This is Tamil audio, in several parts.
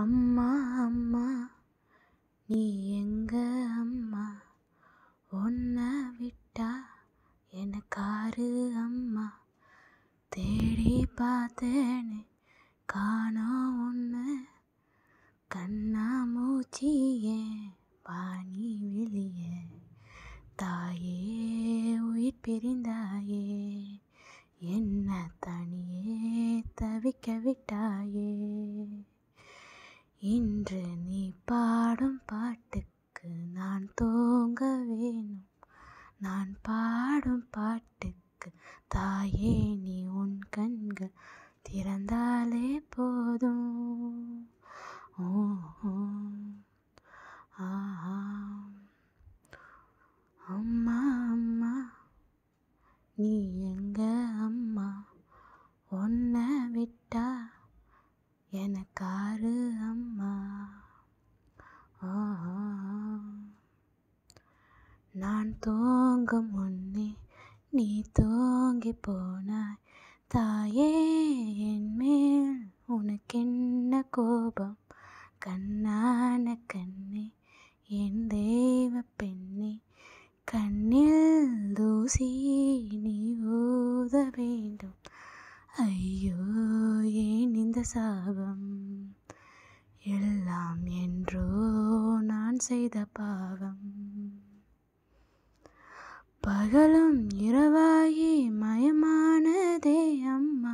அம்மா அம்மா நீ எங்க அம்மா, உன்னை விட்டா எனக்காரு அம்மா, தேடி பார்த்தேன்னு காணோம் உன்னை, கண்ணா மூச்சி ஏன் பானி வெளிய, தாயே உயிர் பிரிந்தாயே, என்ன தனியே தவிக்க விட்டாயே. இன்று நீ பாடும் பாட்டுக்கு நான் தூங்க வேணும், நான் பாடும் பாட்டுக்கு தாயே நீ உன் கண்கள் திறந்தாலே போதும். ஓ ஆஹா. அம்மா அம்மா நீ எங்க அம்மா, உன்னை விட்டா எனக்காரு அம்மா. நான் தூங்கும் முன்னே நீ தூங்கி போனாய், தாயே என் மேல் உனக்கென்ன கோபம், கண்ணான கண்ணே என் தெய்வ பெண்ணே, கண்ணில் தூசி நீ ஊத வேண்டும், ஐயோ ஏன் இந்த சாபம், எல்லாம் என்றோ நான் செய்த பாவம். பகலும் இரவாகி மயமானதே அம்மா,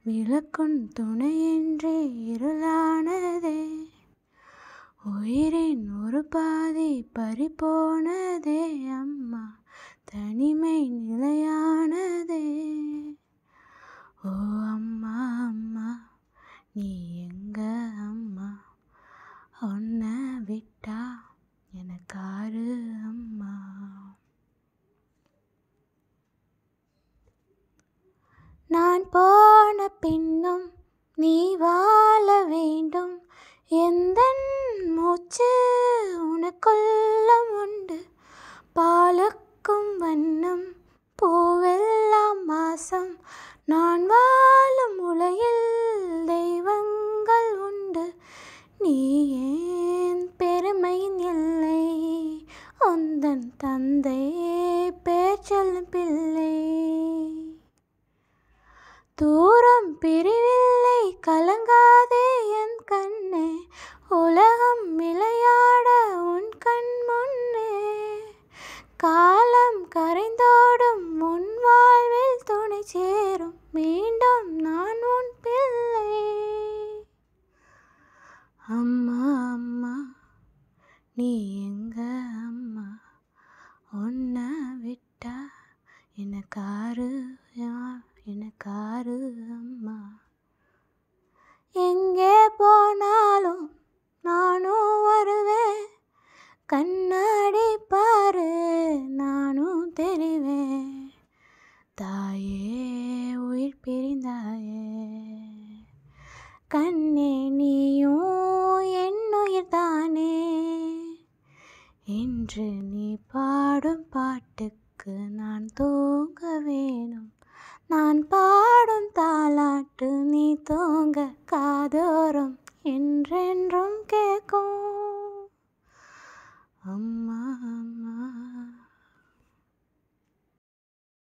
விளக்கும் துணையின்றி இருளானதே, உயிரின் ஒரு பாதி பறிபோனதே அம்மா, தனிமை நிலையானதே. ஓ அம்மா அம்மா நீ எங்க அம்மா, உன்னை விட்டா எனக்காரு அம்மா. நான் போன பின்னும் நீ வாழ வேண்டும், எந்தன் மூச்சு உனக்குள்ளம் உண்டு, பாலுக்கும் வண்ணம் பூவெல்லாம் மாசம், நான் வாழும் உலகில் தெய்வங்கள் உண்டு, நீ ஏன் பெருமையின் எல்லை, உந்தன் தந்தை பேர் சொல்லும் பிள்ளை, தூரம் பிரிவில்லை கலங்காதே என் கண்ணே, உலகம் விளையாட உன் கண் முன்னே, காலம் கரைந்தோடும் உன் வாழ்வில் துணை சேரும், மீண்டும் நான் உன் பிள்ளை. அம்மா அம்மா நீ எங்க அம்மா, உன்னை விட்டா எனக்காரு அம்மா. எங்கே போனாலும் நானும் வருவேன், கண்ணாடி பாரு நானும் தெரிவேன், தாயே